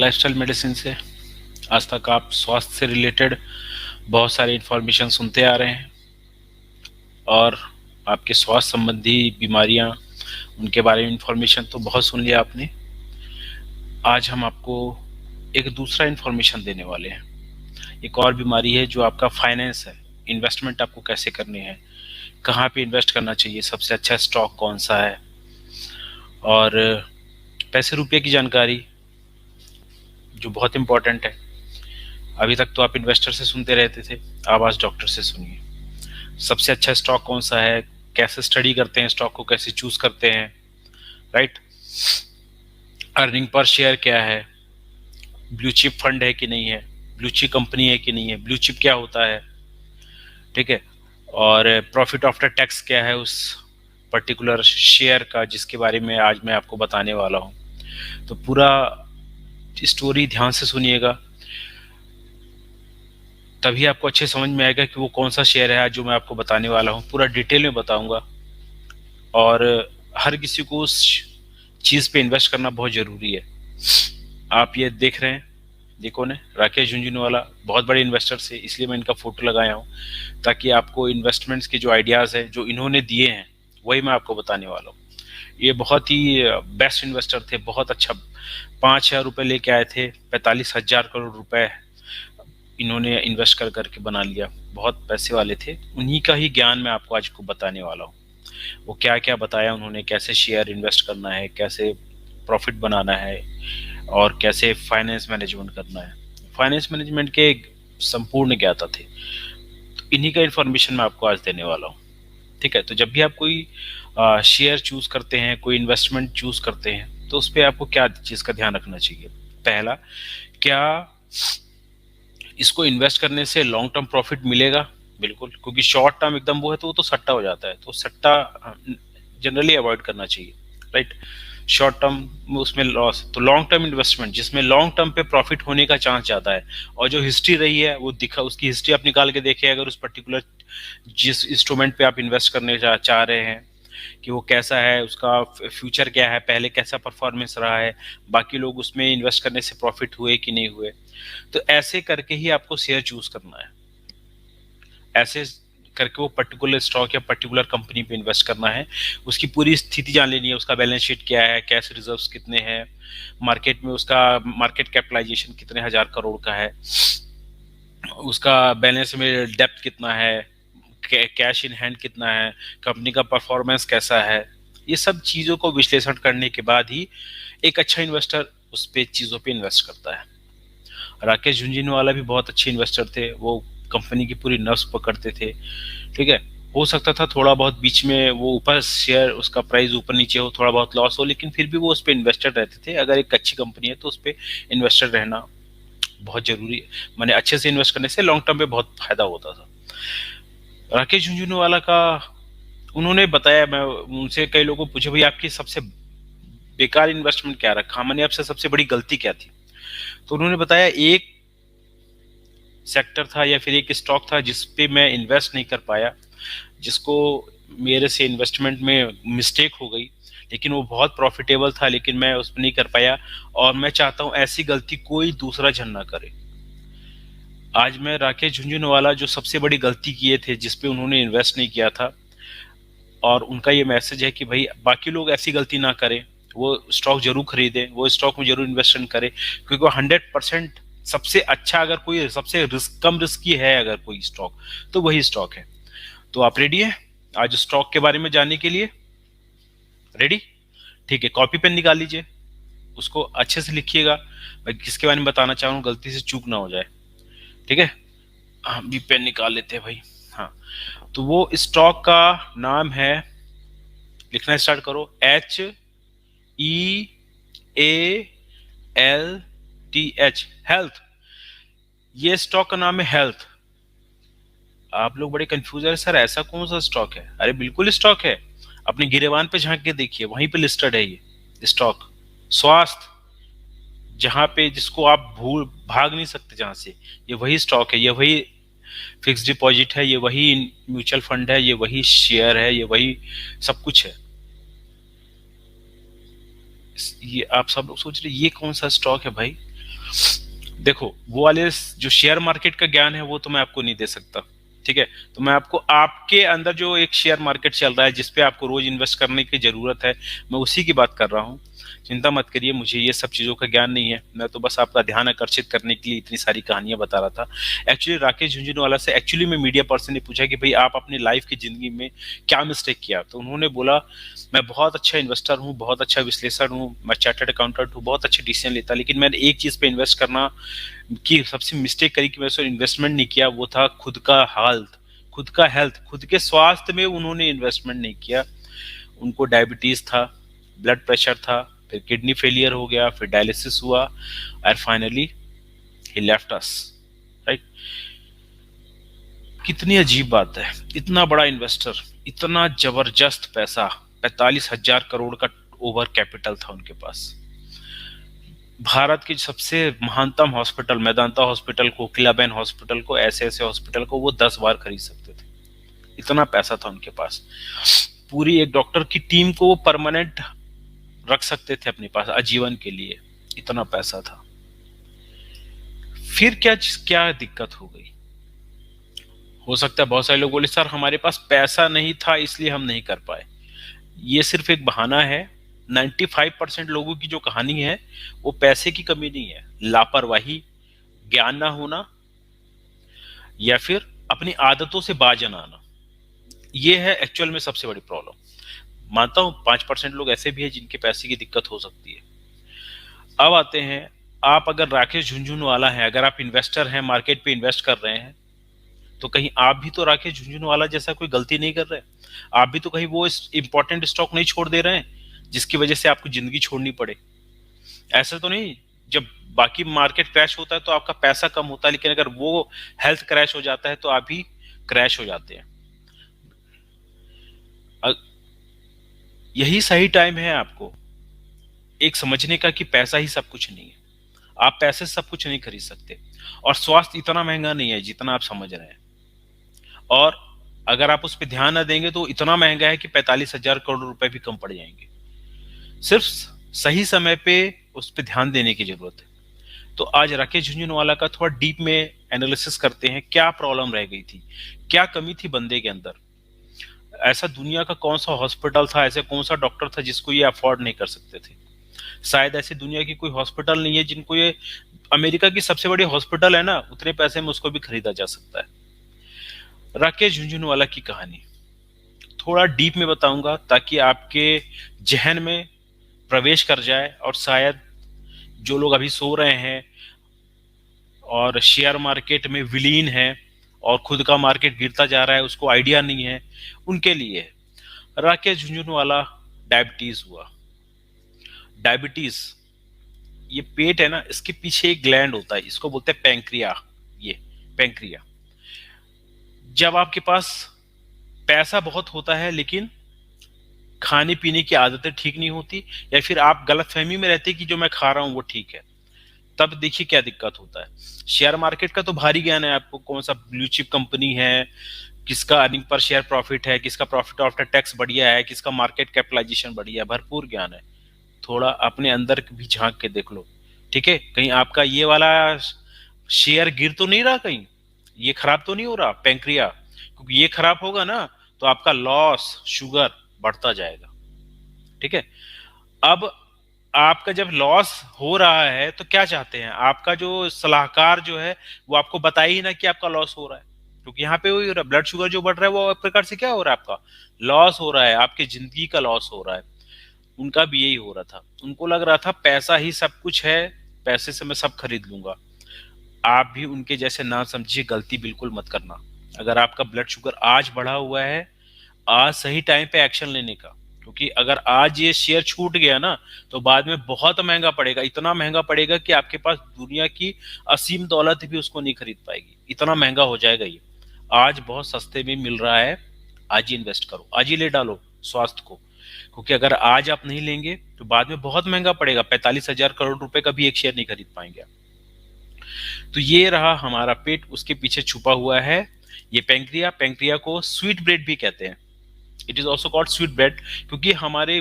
Lifestyle medicine से। आज तक आप स्वास्थ्य से रिलेटेड बहुत सारी इन्फॉर्मेशन सुनते आ रहे हैं और आपके स्वास्थ्य संबंधी बीमारियां, उनके बारे में इन्फॉर्मेशन तो बहुत सुन लिया आपने। आज हम आपको एक दूसरा इन्फॉर्मेशन देने वाले हैं। एक और बीमारी है जो आपका फाइनेंस है, इन्वेस्टमेंट आपको कैसे करनी है, कहाँ पे इन्वेस्ट करना चाहिए, सबसे अच्छा स्टॉक कौन सा है, और पैसे रुपये की जानकारी जो बहुत इम्पोर्टेंट है। अभी तक तो आप इन्वेस्टर से सुनते रहते थे, अब आज डॉक्टर से सुनिए। सबसे अच्छा स्टॉक कौन सा है, कैसे स्टडी करते हैं स्टॉक को, कैसे चूज करते हैं, राइट। अर्निंग पर शेयर क्या है, ब्लू चिप फंड है कि नहीं है, ब्लू चिप कंपनी है कि नहीं है, ब्लू चिप क्या होता है, ठीक है। और प्रॉफिट आफ्टर टैक्स क्या है उस पर्टिकुलर शेयर का, जिसके बारे में आज मैं आपको बताने वाला हूँ। तो पूरा स्टोरी ध्यान से सुनिएगा, तभी आपको अच्छे समझ में आएगा कि वो कौन सा शेयर है आज जो मैं आपको बताने वाला हूँ। पूरा डिटेल में बताऊंगा और हर किसी को उस चीज पे इन्वेस्ट करना बहुत जरूरी है। आप ये देख रहे हैं, देखो ने राकेश झुंझुनवाला बहुत बड़े इन्वेस्टर से, इसलिए मैं इनका फोटो लगाया हूँ ताकि आपको इन्वेस्टमेंट्स के जो आइडियाज है जो इन्होंने दिए हैं वही मैं आपको बताने वाला हूँ। ये बहुत ही बेस्ट इन्वेस्टर थे, बहुत अच्छा। 5,000 रुपये लेके आए थे, 45,000 करोड़ रुपए इन्होंने इन्वेस्ट कर करके बना लिया। बहुत पैसे वाले थे, उन्हीं का ही ज्ञान मैं आपको आज को बताने वाला हूँ। वो क्या क्या बताया उन्होंने, कैसे शेयर इन्वेस्ट करना है, कैसे प्रॉफिट बनाना है और कैसे फाइनेंस मैनेजमेंट करना है। फाइनेंस मैनेजमेंट के संपूर्ण ज्ञाता थे, तो इन्हीं का इन्फॉर्मेशन मैं आपको आज देने वाला हूँ, ठीक है। तो जब भी आप कोई शेयर चूज करते हैं, कोई इन्वेस्टमेंट चूज करते हैं, तो उस पर आपको क्या चीज का ध्यान रखना चाहिए। पहला, क्या इसको इन्वेस्ट करने से लॉन्ग टर्म प्रॉफिट मिलेगा। बिल्कुल, क्योंकि शॉर्ट टर्म एकदम वो है तो वो तो सट्टा हो जाता है, तो सट्टा जनरली अवॉइड करना चाहिए, राइट। शॉर्ट टर्म में उसमें लॉस, तो लॉन्ग टर्म इन्वेस्टमेंट जिसमें लॉन्ग टर्म पे प्रॉफिट होने का चांस ज्यादा है, और जो हिस्ट्री रही है वो दिखा, उसकी हिस्ट्री आप निकाल के देखिए। अगर उस पर्टिकुलर जिस इंस्ट्रूमेंट पे आप इन्वेस्ट करने चाह रहे हैं कि वो कैसा है, उसका फ्यूचर क्या है, पहले कैसा परफॉर्मेंस रहा है, बाकी लोग उसमें इन्वेस्ट करने से प्रॉफिट हुए कि नहीं हुए, तो ऐसे करके ही आपको शेयर चूज करना है। ऐसे करके वो पर्टिकुलर स्टॉक या पर्टिकुलर कंपनी पे इन्वेस्ट करना है। उसकी पूरी स्थिति जान लेनी है, उसका बैलेंस शीट क्या है, कैश रिजर्व्स कितने हैं, मार्केट में उसका मार्केट कैपिटलाइजेशन कितने हजार करोड़ का है, उसका बैलेंस में डेप्थ कितना है, कैश इन हैंड कितना है, कंपनी का परफॉर्मेंस कैसा है। ये सब चीजों को विश्लेषण करने के बाद ही एक अच्छा इन्वेस्टर उस पे चीजों पे इन्वेस्ट करता है। राकेश झुंझुनवाला भी बहुत अच्छे इन्वेस्टर थे, वो कंपनी की पूरी नर्व्स पकड़ते थे, ठीक है। हो सकता था थोड़ा बहुत बीच में वो ऊपर शेयर उसका प्राइस ऊपर नीचे हो, थोड़ा बहुत लॉस हो, लेकिन फिर भी वो उस पर इन्वेस्टेड रहते थे। अगर एक अच्छी कंपनी है तो उस पर इन्वेस्टेड रहना बहुत जरूरी है, मैंने अच्छे से इन्वेस्ट करने से लॉन्ग टर्म पे बहुत फायदा होता था। राकेश झुंझुनवाला का उन्होंने बताया, मैं उनसे कई लोगों को पूछे भाई आपकी सबसे बेकार इन्वेस्टमेंट क्या रखा, मैंने आपसे सबसे बड़ी गलती क्या थी, तो उन्होंने बताया एक सेक्टर था या फिर एक स्टॉक था जिस पे मैं इन्वेस्ट नहीं कर पाया, जिसको मेरे से इन्वेस्टमेंट में मिस्टेक हो गई, लेकिन वो बहुत प्रॉफिटेबल था, लेकिन मैं उस पर नहीं कर पाया, और मैं चाहता हूं ऐसी गलती कोई दूसरा जन ना करे। आज मैं राकेश झुंझुनवाला जो सबसे बड़ी गलती किए थे जिसपे उन्होंने इन्वेस्ट नहीं किया था, और उनका ये मैसेज है कि भाई बाकी लोग ऐसी गलती ना करें, वो स्टॉक जरूर खरीदें, वो स्टॉक में जरूर इन्वेस्टमेंट करें, क्योंकि वो 100% सबसे अच्छा, अगर कोई सबसे कम रिस्की है अगर कोई स्टॉक, तो वही स्टॉक है। तो आप रेडी है आज स्टॉक के बारे में जानने के लिए? रेडी? ठीक है, कॉपी पेन निकाल लीजिए, उसको अच्छे से लिखिएगा, मैं किसके बारे में बताना चाह रहा हूँ गलती से चूक ना हो जाए, ठीक है। हम भी पेन निकाल लेते हैं भाई। हाँ, तो वो स्टॉक का नाम है, लिखना स्टार्ट करो, HEALTH, हेल्थ। ये स्टॉक का नाम है हेल्थ। आप लोग बड़े कंफ्यूज है, सर ऐसा कौन सा स्टॉक है? अरे बिल्कुल स्टॉक है, अपने गिरेबान पे झांक के देखिए, वहीं पे लिस्टेड है ये स्टॉक। स्वास्थ्य, जहां पे जिसको आप भूल भाग नहीं सकते जहां से, ये वही स्टॉक है, ये वही फिक्स डिपॉजिट है, ये वही म्यूचुअल फंड है, ये वही शेयर है, ये वही सब कुछ है। ये आप सब लोग सोच रहे ये कौन सा स्टॉक है भाई? देखो, वो वाले जो शेयर मार्केट का ज्ञान है वो तो मैं आपको नहीं दे सकता, ठीक है। तो मैं आपको आपके अंदर जो एक शेयर मार्केट चल रहा है जिस पे आपको रोज इन्वेस्ट करने की जरूरत है, मैं उसी की बात कर रहा हूँ। चिंता मत करिए, मुझे ये सब चीज़ों का ज्ञान नहीं है, मैं तो बस आपका ध्यान आकर्षित करने के लिए इतनी सारी कहानियां बता रहा था। एक्चुअली राकेश झुंझुनवाला से एक्चुअली में मीडिया पर्सन ने पूछा कि भाई आप अपनी लाइफ की जिंदगी में क्या मिस्टेक किया, तो उन्होंने बोला मैं बहुत अच्छा इन्वेस्टर हूँ, बहुत अच्छा विश्लेषण हूँ, मैं चार्टर्ड अकाउंटेंट हूँ, बहुत अच्छे डिसीजन लेता, लेकिन मैंने एक चीज पे इन्वेस्ट करना की सबसे मिस्टेक करी कि मैंने इन्वेस्टमेंट नहीं किया, वो था खुद का हेल्थ, खुद का हेल्थ, खुद के स्वास्थ्य में उन्होंने इन्वेस्टमेंट नहीं किया। उनको डायबिटीज था, ब्लड प्रेशर था, फिर किडनी फेलियर हो गया, फिर डायलिसिस हुआ, और finally he left us, right. कितनी अजीब बात है, इतना बड़ा इन्वेस्टर, इतना जबरदस्त पैसा, 45,000 करोड़ का ओवर कैपिटल था उनके पास। भारत के सबसे महानतम हॉस्पिटल, मेदांता हॉस्पिटल को, किलाबेन हॉस्पिटल को, ऐसे ऐसे हॉस्पिटल को वो 10 बार खरीद सकते थे, इतना पैसा था उनके पास। पूरी एक डॉक्टर की टीम को वो परमानेंट रख सकते थे अपने पास आजीवन के लिए, इतना पैसा था। फिर क्या क्या दिक्कत हो गई? हो सकता है बहुत सारे लोग बोले सर हमारे पास पैसा नहीं था इसलिए हम नहीं कर पाए। ये सिर्फ एक बहाना है। 95% लोगों की जो कहानी है वो पैसे की कमी नहीं है, लापरवाही, ज्ञान ना होना, या फिर अपनी आदतों से बाज न आना, ये है एक्चुअल में सबसे बड़ी प्रॉब्लम। मानता हूं 5% लोग ऐसे भी हैं जिनके पैसे की दिक्कत हो सकती है। अब आते हैं, आप अगर राकेश झुनझुनवाला हैं, अगर आप इन्वेस्टर हैं, मार्केट पे इन्वेस्ट कर रहे हैं, तो कहीं आप भी तो राकेश झुनझुनवाला जैसा कोई गलती नहीं कर रहे? आप भी तो कहीं वो इंपॉर्टेंट स्टॉक नहीं छोड़ दे रहे हैं जिसकी वजह से आपको जिंदगी छोड़नी पड़े? ऐसा तो नहीं जब बाकी मार्केट क्रैश होता है तो आपका पैसा कम होता है, लेकिन अगर वो हेल्थ क्रैश हो जाता है तो आप भी क्रैश हो जाते हैं। यही सही टाइम है आपको एक समझने का कि पैसा ही सब कुछ नहीं है। आप पैसे से सब कुछ नहीं खरीद सकते, और स्वास्थ्य इतना महंगा नहीं है जितना आप समझ रहे हैं। और अगर आप उस पर ध्यान न देंगे तो इतना महंगा है कि 45,000 करोड़ रुपए भी कम पड़ जाएंगे। सिर्फ सही समय पे उस पर ध्यान देने की जरूरत है। तो आज राकेश झुनझुनवाला का थोड़ा डीप में एनालिसिस करते हैं, क्या प्रॉब्लम रह गई थी, क्या कमी थी बंदे के अंदर। ऐसा दुनिया का कौन सा हॉस्पिटल था, ऐसे कौन सा डॉक्टर था जिसको ये अफोर्ड नहीं कर सकते थे? शायद ऐसी दुनिया की कोई हॉस्पिटल नहीं है जिनको ये, अमेरिका की सबसे बड़ी हॉस्पिटल है ना, उतने पैसे में उसको भी खरीदा जा सकता है। राकेश झुनझुनवाला की कहानी थोड़ा डीप में बताऊंगा ताकि आपके जहन में प्रवेश कर जाए, और शायद जो लोग अभी सो रहे हैं और शेयर मार्केट में विलीन है और खुद का मार्केट गिरता जा रहा है, उसको आइडिया नहीं है, उनके लिए राकेश झुनझुनवाला डायबिटीज हुआ। डायबिटीज, ये पेट है ना, इसके पीछे एक ग्लैंड होता है, इसको बोलते हैं पैंक्रिया। ये पैंक्रिया, जब आपके पास पैसा बहुत होता है लेकिन खाने पीने की आदतें ठीक नहीं होती, या फिर आप गलतफहमी में रहते कि जो मैं खा रहा हूं वो ठीक है, तब देखिए क्या दिक्कत होता है। शेयर मार्केट का तो भारी ज्ञान है आपको, कौन सा ब्लू चिप कंपनी है, किसका अर्निंग पर शेयर प्रॉफिट है, किसका प्रॉफिट आफ्टर टैक्स बढ़िया है, किसका मार्केट कैपिटलाइजेशन बढ़िया है, भरपूर ज्ञान है। थोड़ा अपने अंदर भी झांक के देख लो, ठीक है, कहीं आपका ये वाला शेयर गिर तो नहीं रहा, कहीं ये खराब तो नहीं हो रहा पैंक्रिया, क्योंकि ये खराब होगा ना तो आपका लॉस शुगर बढ़ता जाएगा, ठीक है। अब आपका जब लॉस हो रहा है तो क्या चाहते हैं, आपका जो सलाहकार जो है वो आपको बताए ही ना कि आपका लॉस हो रहा है, क्योंकि यहाँ पे वही ब्लड शुगर जो बढ़ रहा है वो एक प्रकार से क्या हो रहा है, आपका लॉस हो रहा है, आपकी जिंदगी का लॉस हो रहा है। उनका भी यही हो रहा था, उनको लग रहा था पैसा ही सब कुछ है, पैसे से मैं सब खरीद लूंगा। आप भी उनके जैसे ना समझिए, गलती बिल्कुल मत करना। अगर आपका ब्लड शुगर आज बढ़ा हुआ है, आज सही टाइम पे एक्शन लेने का, क्योंकि अगर आज ये शेयर छूट गया ना तो बाद में बहुत महंगा पड़ेगा, इतना महंगा पड़ेगा कि आपके पास दुनिया की असीम दौलत भी उसको नहीं खरीद पाएगी, इतना महंगा हो जाएगा ये। आज बहुत सस्ते में मिल रहा है, आज ही इन्वेस्ट करो, आज ही ले डालो स्वास्थ्य को, क्योंकि अगर आज आप नहीं लेंगे तो बाद में बहुत महंगा पड़ेगा, 45,000 करोड़ रुपए का भी एक शेयर नहीं खरीद पाएंगे आप। तो ये रहा हमारा पेट, उसके पीछे छुपा हुआ है ये पैंक्रिया। पैंक्रिया को स्वीट ब्रेड भी कहते हैं, it is also called sweet bread, क्योंकि हमारे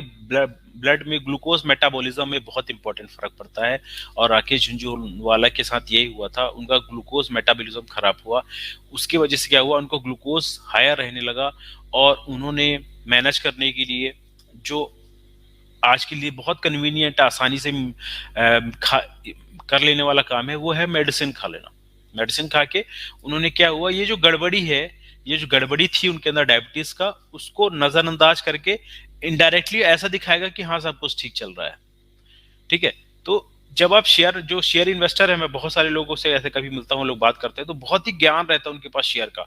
ब्लड में ग्लूकोज मेटाबॉलिज्म में बहुत इंपॉर्टेंट फर्क पड़ता है। और राकेश झुनझुनवाला के साथ यही हुआ था, उनका ग्लूकोज मेटाबॉलिज्म खराब हुआ। उसकी वजह से क्या हुआ, उनको ग्लूकोज हायर रहने लगा और उन्होंने मैनेज करने के लिए जो आज के लिए बहुत कन्वीनियंट, आसानी से कर लेने वाला काम है, वो है मेडिसिन खा लेना। मेडिसिन खा के उन्होंने क्या हुआ, ये जो गड़बड़ी है, ये जो गड़बड़ी थी उनके अंदर डायबिटीज का, उसको नजरअंदाज करके इनडायरेक्टली ऐसा दिखाएगा कि हाँ सब कुछ ठीक चल रहा है। ठीक है। तो जब आप जो शेयर इन्वेस्टर है, मैं बहुत सारे लोगों से ऐसे कभी मिलता हूँ, लोग बात करते हैं तो बहुत ही ज्ञान रहता है उनके पास शेयर का।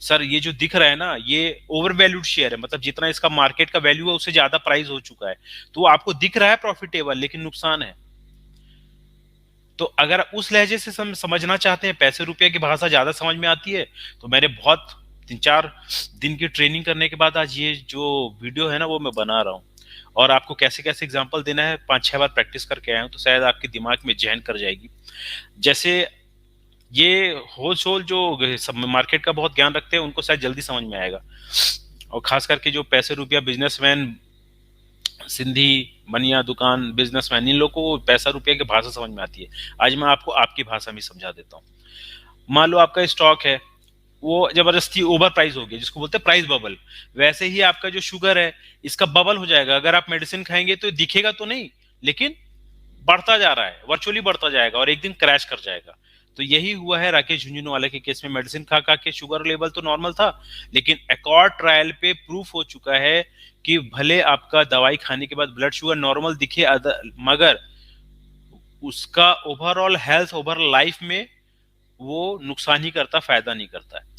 सर ये जो दिख रहा है ना, ये ओवर वैल्यूड शेयर है, मतलब जितना इसका मार्केट का वैल्यू है उससे ज्यादा प्राइस हो चुका है, तो आपको दिख रहा है प्रॉफिटेबल, लेकिन नुकसान है। तो अगर उस लहजे से समझना चाहते हैं, पैसे रुपए की भाषा ज्यादा समझ में आती है, तो मैंने बहुत 3-4 दिन की ट्रेनिंग करने के बाद आज ये जो वीडियो है ना वो मैं बना रहा हूँ। और आपको कैसे कैसे एग्जांपल देना है, 5-6 बार प्रैक्टिस करके आया हूँ, तो शायद आपके दिमाग में जहन कर जाएगी। जैसे ये होलसेल जो सब मार्केट का बहुत ज्ञान रखते हैं उनको शायद जल्दी समझ में आएगा, और खास करके जो पैसे रुपया बिजनेसमैन, सिंधी मनिया दुकान बिजनेसमैन, इन लोगों को पैसा रुपया की भाषा समझ में आती है। आज मैं आपको आपकी भाषा में समझा देता हूँ। मान लो आपका स्टॉक है, वो जबरदस्ती ओवर प्राइस हो गया, जिसको बोलते हैं प्राइस बबल। वैसे ही आपका जो शुगर है, इसका बबल हो जाएगा। अगर आप मेडिसिन खाएंगे तो दिखेगा तो नहीं, लेकिन बढ़ता जा रहा है, वर्चुअली बढ़ता जाएगा और एक दिन क्रैश कर जाएगा। तो यही हुआ है राकेश झुंझुनवाला के केस में। मेडिसिन खा खा के शुगर लेवल तो नॉर्मल था, लेकिन एकॉर्ड ट्रायल पे प्रूफ हो चुका है कि भले आपका दवाई खाने के बाद ब्लड शुगर नॉर्मल दिखे, मगर उसका ओवरऑल हेल्थ, ओवर लाइफ में वो नुकसान ही करता, फायदा नहीं करता है।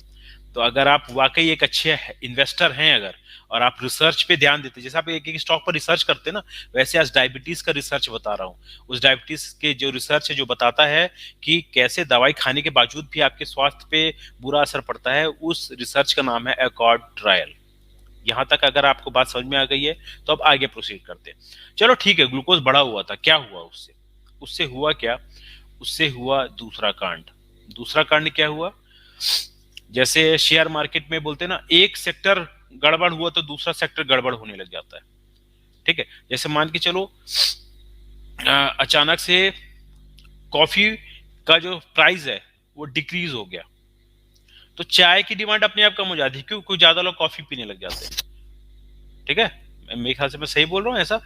तो अगर आप वाकई एक अच्छे इन्वेस्टर हैं अगर, और आप रिसर्च पे ध्यान देते, जैसे आप एक एक स्टॉक पर रिसर्च करते हैं ना, वैसे आज डायबिटीज का रिसर्च बता रहा हूँ। उस डायबिटीज के जो रिसर्च है, जो बताता है कि कैसे दवाई खाने के बावजूद भी आपके स्वास्थ्य पे बुरा असर पड़ता है, उस रिसर्च का नाम है एकॉर्ड ट्रायल। यहाँ तक अगर आपको बात समझ में आ गई है तो अब आगे प्रोसीड करते हैं। चलो ठीक है, ग्लूकोज बढ़ा हुआ था, क्या हुआ उससे? उससे हुआ क्या? उससे हुआ दूसरा कांड। दूसरा कांड क्या हुआ? जैसे शेयर मार्केट में बोलते हैं ना, एक सेक्टर गड़बड़ हुआ तो दूसरा सेक्टर गड़बड़ होने लग जाता है। ठीक है। जैसे मान के चलो अचानक से कॉफी का जो प्राइस है वो डिक्रीज हो गया, तो चाय की डिमांड अपने आप कम हो जाती है, क्योंकि ज्यादा लोग कॉफी पीने लग जाते हैं। ठीक है, मेरे ख्याल से मैं सही बोल रहा हूँ ऐसा।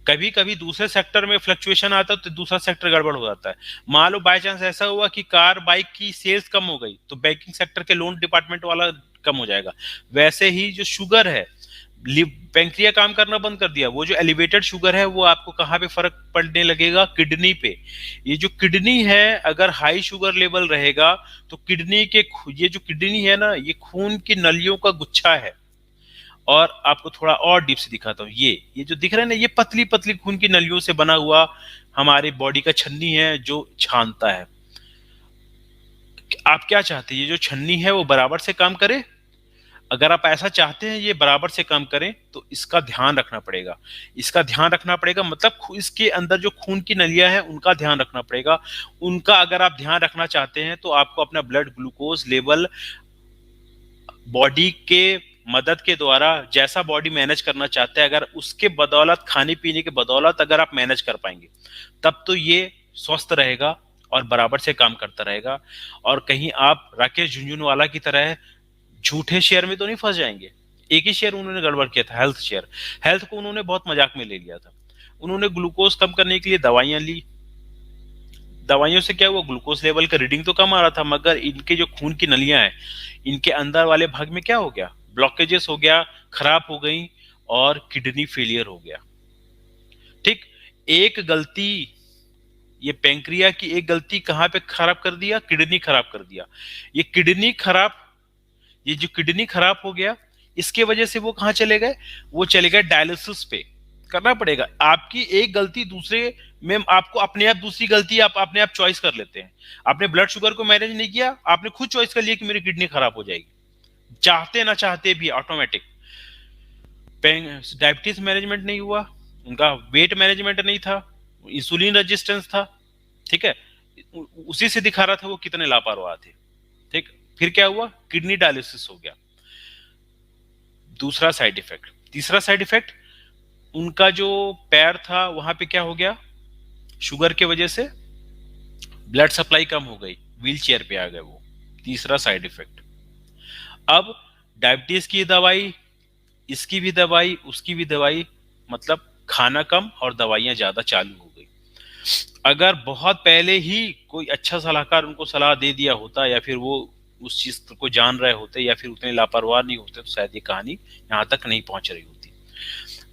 कभी कभी दूसरे सेक्टर में फ्लक्चुएशन आता है तो दूसरा सेक्टर गड़बड़ हो जाता है। मान लो बाय चांस ऐसा हुआ कि कार बाइक की सेल्स कम हो गई, तो बैंकिंग सेक्टर के लोन डिपार्टमेंट वाला कम हो जाएगा। वैसे ही जो शुगर है, पेंक्रिया काम करना बंद कर दिया, वो जो एलिवेटेड शुगर है वो आपको कहाँ पे फर्क पड़ने लगेगा? किडनी पे। ये जो किडनी है, अगर हाई शुगर लेवल रहेगा तो किडनी के, ये जो किडनी है ना, ये खून की नलियों का गुच्छा है। और आपको थोड़ा और डीप से दिखाता हूँ, ये जो दिख रहा है ना, ये पतली पतली खून की नलियों से बना हुआ हमारे बॉडी का छन्नी है जो छानता है। आप क्या चाहते हैं, ये जो छन्नी है वो बराबर से काम करे? अगर आप ऐसा चाहते हैं ये बराबर से काम करें, तो इसका ध्यान रखना पड़ेगा। इसका ध्यान रखना पड़ेगा मतलब इसके अंदर जो खून की नलियां हैं उनका ध्यान रखना पड़ेगा। उनका अगर आप ध्यान रखना चाहते हैं तो आपको अपना ब्लड ग्लूकोज लेवल बॉडी के मदद के द्वारा, जैसा बॉडी मैनेज करना चाहते हैं, अगर उसके बदौलत, खाने पीने के बदौलत अगर आप मैनेज कर पाएंगे, तब तो ये स्वस्थ रहेगा और बराबर से काम करता रहेगा। और कहीं आप राकेश झुंझुनवाला की तरह झूठे शेयर में तो नहीं फंस जाएंगे। एक ही शेयर उन्होंने गड़बड़ किया था, हेल्थ शेयर। हेल्थ को उन्होंने बहुत मजाक में ले लिया था। उन्होंने ग्लूकोज कम करने के लिए दवाइयां ली। दवाइयों से क्या हुआ? ग्लूकोज लेवल का रीडिंग तो कम आ रहा था, मगर इनके जो खून की नलियां हैं, इनके अंदर वाले भाग में क्या हो गया? ब्लॉकेजेस हो गया, खराब हो गई, और किडनी फेलियर हो गया। ठीक। एक गलती, ये पेंक्रिया की एक गलती कहाँ पे खराब कर दिया? किडनी खराब कर दिया। ये किडनी खराब, ये जो किडनी खराब हो गया, इसके वजह से वो कहाँ चले गए? वो चले गए डायलिसिस पे। करना पड़ेगा। आपकी एक गलती दूसरे में, आपको अपने आप दूसरी गलती आप अपने आप चॉइस कर लेते हैं। आपने ब्लड शुगर को मैनेज नहीं किया, आपने खुद चॉइस कर लिया कि मेरी किडनी खराब हो जाएगी, चाहते ना चाहते भी ऑटोमेटिक। डायबिटीज मैनेजमेंट नहीं हुआ, उनका वेट मैनेजमेंट नहीं था, इंसुलिन रेजिस्टेंस था। ठीक है, उसी से दिखा रहा था वो कितने लापरवाह थे। ठीक। फिर क्या हुआ? किडनी डायलिसिस हो गया, दूसरा साइड इफेक्ट। तीसरा साइड इफेक्ट, उनका जो पैर था वहां पे क्या हो गया, शुगर के वजह से ब्लड सप्लाई कम हो गई, व्हील चेयर पे आ गए वो। तीसरा साइड इफेक्ट। अब डायबिटीज की दवाई, इसकी भी दवाई, उसकी भी दवाई, मतलब खाना कम और दवाइयां ज्यादा चालू हो गई। अगर बहुत पहले ही कोई अच्छा सलाहकार उनको सलाह दे दिया होता, या फिर वो उस चीज को जान रहे होते, या फिर उतने लापरवाह नहीं होते, तो शायद ये कहानी यहाँ तक नहीं पहुंच रही होती।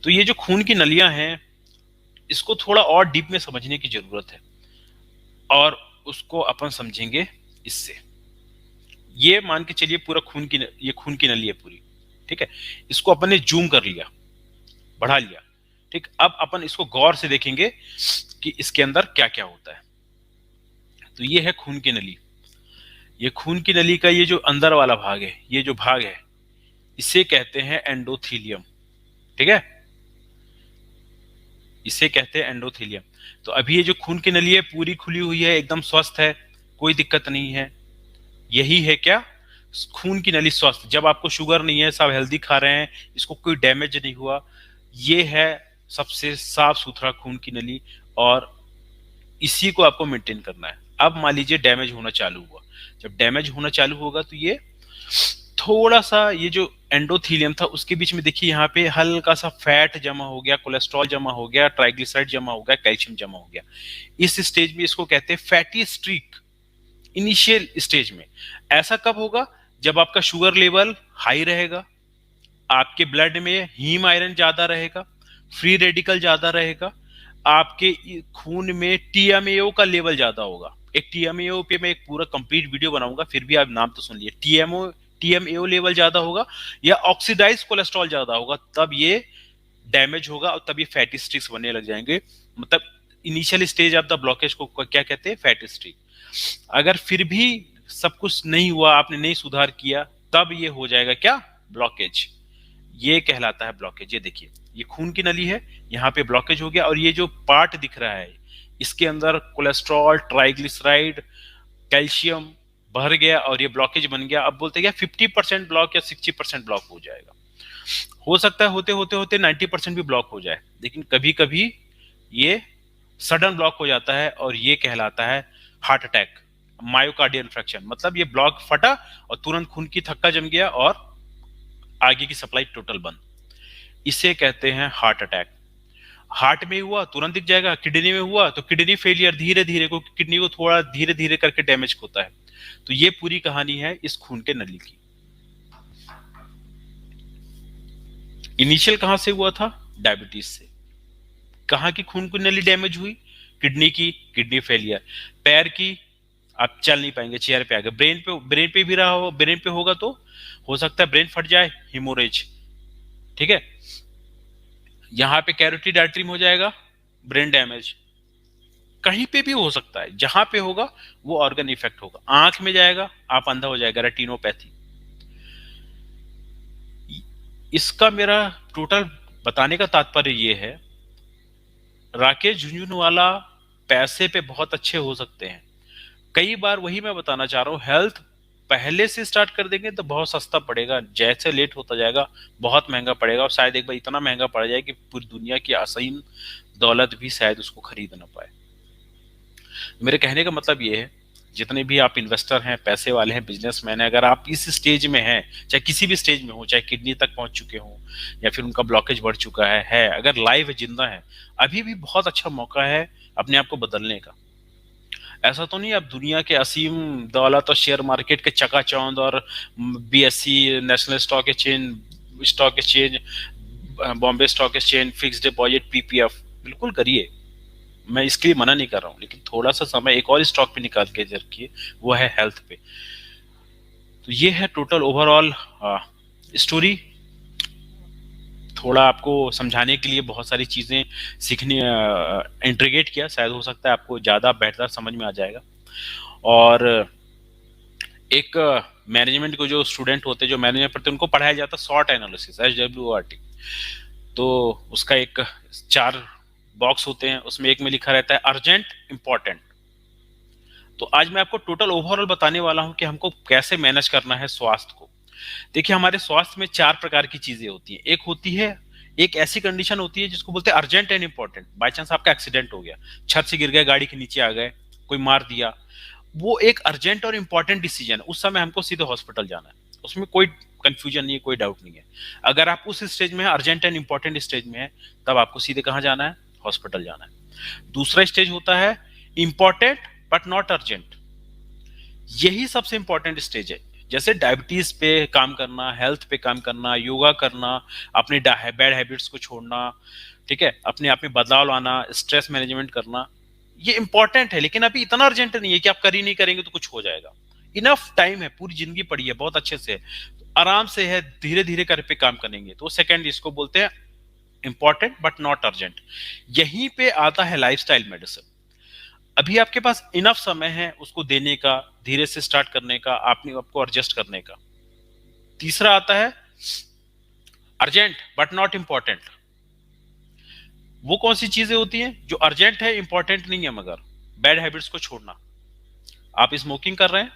तो ये जो खून की नलियां हैं, इसको थोड़ा और डीप में समझने की जरूरत है, और उसको अपन समझेंगे इससे। ये मान के चलिए पूरा ये खून की नली है पूरी, ठीक है। इसको अपन ने जूम कर लिया, बढ़ा लिया, ठीक। अब अपन इसको गौर से देखेंगे कि इसके अंदर क्या क्या होता है। तो ये है खून की नली। ये खून की नली का ये जो अंदर वाला भाग है, ये जो भाग है, इसे कहते हैं एंडोथीलियम, ठीक है। इसे कहते हैं एंडोथीलियम। तो अभी ये जो खून की नली है पूरी खुली हुई है, एकदम स्वस्थ है, कोई दिक्कत नहीं है। यही है क्या, खून की नली स्वस्थ। जब आपको शुगर नहीं है, सब हेल्दी खा रहे हैं, इसको कोई डैमेज नहीं हुआ, ये है सबसे साफ सुथरा खून की नली, और इसी को आपको मेंटेन करना है। अब मान लीजिए डैमेज होना चालू हुआ। जब डैमेज होना चालू होगा तो ये थोड़ा सा, ये जो एंडोथीलियम था उसके बीच में देखिए यहाँ पे हल्का सा फैट जमा हो गया, कोलेस्ट्रॉल जमा हो गया, ट्राइग्लिसराइड जमा हो गया, कैल्शियम जमा हो गया। इस स्टेज में इसको कहते हैं फैटी स्ट्रीक, इनिशियल स्टेज में। ऐसा कब होगा, जब आपका शुगर लेवल हाई रहेगा, आपके ब्लड में हीम आयरन ज्यादा रहेगा, फ्री रेडिकल ज्यादा रहेगा, आपके खून में टीएमएओ का लेवल ज्यादा होगा। एक टीएमएओ पे मैं एक पूरा कंप्लीट वीडियो बनाऊंगा, फिर भी आप नाम तो सुन लिए। टीएमएओ लेवल ज्यादा होगा, या ऑक्सीडाइज कोलेस्ट्रॉल ज्यादा होगा, तब ये डैमेज होगा, और तब ये फैटी स्ट्रिक्स बनने लग जाएंगे। मतलब initial stage of the blockage को क्या कहते हैं, फैटी स्ट्रिक। अगर फिर भी सब कुछ नहीं हुआ, आपने नहीं सुधार किया, तब ये हो जाएगा क्या, ब्लॉकेज। ये कहलाता है ब्लॉकेज। ये देखिए, ये खून की नली है, यहाँ पे ब्लॉकेज हो गया, और ये जो पार्ट दिख रहा है, इसके अंदर कोलेस्ट्रॉल, ट्राइग्लिसराइड, कैल्शियम भर गया, और ये ब्लॉकेज बन गया। अब बोलते हैं 50% ब्लॉक या 60% ब्लॉक हो जाएगा। हो सकता है होते होते होते 90% भी ब्लॉक हो जाए, लेकिन कभी कभी ये सडन ब्लॉक हो जाता है, और ये कहलाता है हार्ट अटैक, मायोकार्डियल इन्फ्रैक्शन। मतलब ये ब्लॉक फटा और तुरंत खून की थक्का जम गया, और आगे की सप्लाई टोटल बंद। इसे कहते हैं हार्ट अटैक। हार्ट में हुआ तुरंत दिख जाएगा, किडनी में हुआ तो किडनी फेलियर धीरे धीरे, को किडनी को थोड़ा धीरे धीरे करके डैमेज होता है। तो ये पूरी कहानी है इस खून के नली की। इनिशियल कहां से हुआ था, डायबिटीज से। कहां की खून की नली डैमेज हुई, किडनी की, किडनी फेलियर। पैर की, आप चल नहीं पाएंगे, चेयर पे आ गए। ब्रेन पे भी रहा हो, ब्रेन पे होगा तो हो सकता है ब्रेन फट जाए, हिमोरेज, ठीक है। यहाँ पे कैरोटिड आर्टरी में हो जाएगा, ब्रेन डैमेज। कहीं पे भी हो सकता है, जहां पे होगा वो ऑर्गन इफेक्ट होगा। आंख में जाएगा, आप अंधा हो जाएगा, रेटिनोपैथी। इसका मेरा टोटल बताने का तात्पर्य ये है, राकेश झुंझुनवाला पैसे पे बहुत अच्छे हो सकते हैं। कई बार वही मैं बताना चाह रहा हूँ, हेल्थ पहले से स्टार्ट कर देंगे तो बहुत सस्ता पड़ेगा, जैसे लेट होता जाएगा बहुत महंगा पड़ेगा, और शायद एक बार इतना महंगा पड़ जाए कि पूरी दुनिया की असीम दौलत भी शायद उसको खरीद ना पाए। मेरे कहने का मतलब ये है, जितने भी आप इन्वेस्टर हैं, पैसे वाले हैं, बिजनेसमैन हैं, अगर आप इस स्टेज में हैं, चाहे किसी भी स्टेज में हो, चाहे किडनी तक पहुंच चुके हो, या फिर उनका ब्लॉकेज बढ़ चुका है, अगर लाइव जिंदा है, अभी भी बहुत अच्छा मौका है अपने आप को बदलने का। ऐसा तो नहीं आप दुनिया के असीम दौलत और शेयर मार्केट के चकाचौंध और BSc, national stock exchange, Bombay stock exchange, fix deposit, PPF, बिल्कुल करिए, मैं इसके लिए मना नहीं कर रहा हूँ, लेकिन थोड़ा सा समय एक और स्टॉक पे निकाल के रखिए, वो है हेल्थ पे। तो ये है टोटल ओवरऑल स्टोरी। थोड़ा आपको समझाने के लिए बहुत सारी चीजें सीखने, इंट्रीगेट किया, शायद हो सकता है आपको ज्यादा बेहतर समझ में आ जाएगा। और एक मैनेजमेंट को जो स्टूडेंट होते हैं, जो मैनेजमेंट पढ़ते हैं, उनको पढ़ाया जाता है शॉर्ट एनालिसिस, SWOT। तो उसका एक 4 बॉक्स होते हैं, उसमें एक में लिखा रहता है अर्जेंट, इंपॉर्टेंट। तो आज मैं आपको टोटल ओवरऑल बताने वाला हूं कि हमको कैसे मैनेज करना है स्वास्थ्य को। देखिए, हमारे स्वास्थ्य में 4 प्रकार की चीजें होती हैं। एक होती है एक ऐसी कंडीशन होती है जिसको बोलते हैं urgent and important. By chance आपका एक्सीडेंट हो गया, छत से गिर गए, गाड़ी के नीचे आ गए, कोई मार दिया, वो एक अर्जेंट और इंपॉर्टेंट डिसीजन है, उस समय हमको सीधे हॉस्पिटल जाना है, उसमें कोई कंफ्यूजन नहीं है, कोई डाउट नहीं है। अगर आप उस स्टेज में है, अर्जेंट एंड इंपॉर्टेंट स्टेज में है, तब आपको सीधे कहाँ जाना है? हॉस्पिटल जाना है। दूसरा स्टेज होता है इंपॉर्टेंट बट नॉट अर्जेंट, यही सबसे इंपॉर्टेंट स्टेज है। जैसे डायबिटीज पे काम करना, हेल्थ पे काम करना, योगा करना, अपने बैड हैबिट्स को छोड़ना, ठीक है, अपने आप में बदलाव लाना, स्ट्रेस मैनेजमेंट करना, ये इंपॉर्टेंट है, लेकिन अभी इतना अर्जेंट नहीं है कि आप कर ही नहीं करेंगे तो कुछ हो जाएगा। इनफ टाइम है, पूरी जिंदगी पड़ी है, बहुत अच्छे से आराम से है, धीरे धीरे कर पे काम करेंगे, तो सेकंड इसको बोलते हैं इंपॉर्टेंट बट नॉट अर्जेंट। यहीं पे आता है लाइफस्टाइल मेडिसिन। अभी आपके पास इनफ समय है उसको देने का, धीरे से स्टार्ट करने का, आपने आपको एडजस्ट करने का। तीसरा आता है अर्जेंट बट नॉट इंपॉर्टेंट। वो कौन सी चीजें होती हैं जो अर्जेंट है, इंपॉर्टेंट नहीं है, मगर बैड हैबिट्स को छोड़ना। आप स्मोकिंग कर रहे हैं,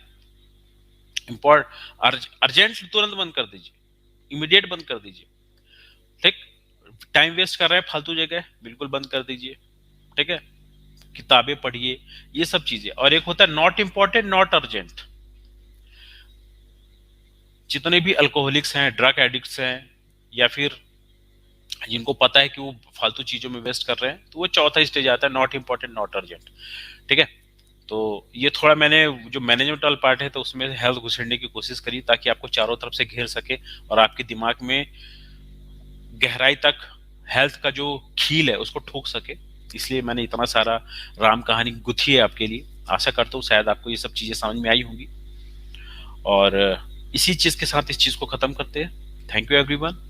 अर्जेंट तुरंत बंद कर दीजिए, इमीडिएट बंद कर दीजिए, ठीक। टाइम वेस्ट कर रहे हैं फालतू जगह, बिल्कुल बंद कर दीजिए, ठीक है। किताबें पढ़िए, ये सब चीजें। और एक होता है नॉट इंपॉर्टेंट नॉट अर्जेंट। जितने भी अल्कोहलिक्स हैं, ड्रग एडिक्ट्स हैं, या फिर जिनको पता है कि वो फालतू चीजों में वेस्ट कर रहे हैं, तो वो चौथा स्टेज आता है नॉट इंपॉर्टेंट नॉट अर्जेंट, ठीक है। तो ये थोड़ा मैंने जो मैनेजमेंट वाला पार्ट है तो उसमें हेल्थ घुसेड़ने की कोशिश करी, ताकि आपको चारों तरफ से घेर सके और आपके दिमाग में गहराई तक हेल्थ का जो खील है उसको ठोक सके। इसलिए मैंने इतना सारा राम कहानी गुथी है आपके लिए। आशा करता हूँ शायद आपको ये सब चीजें समझ में आई होंगी, और इसी चीज के साथ इस चीज को खत्म करते हैं। Thank you everyone.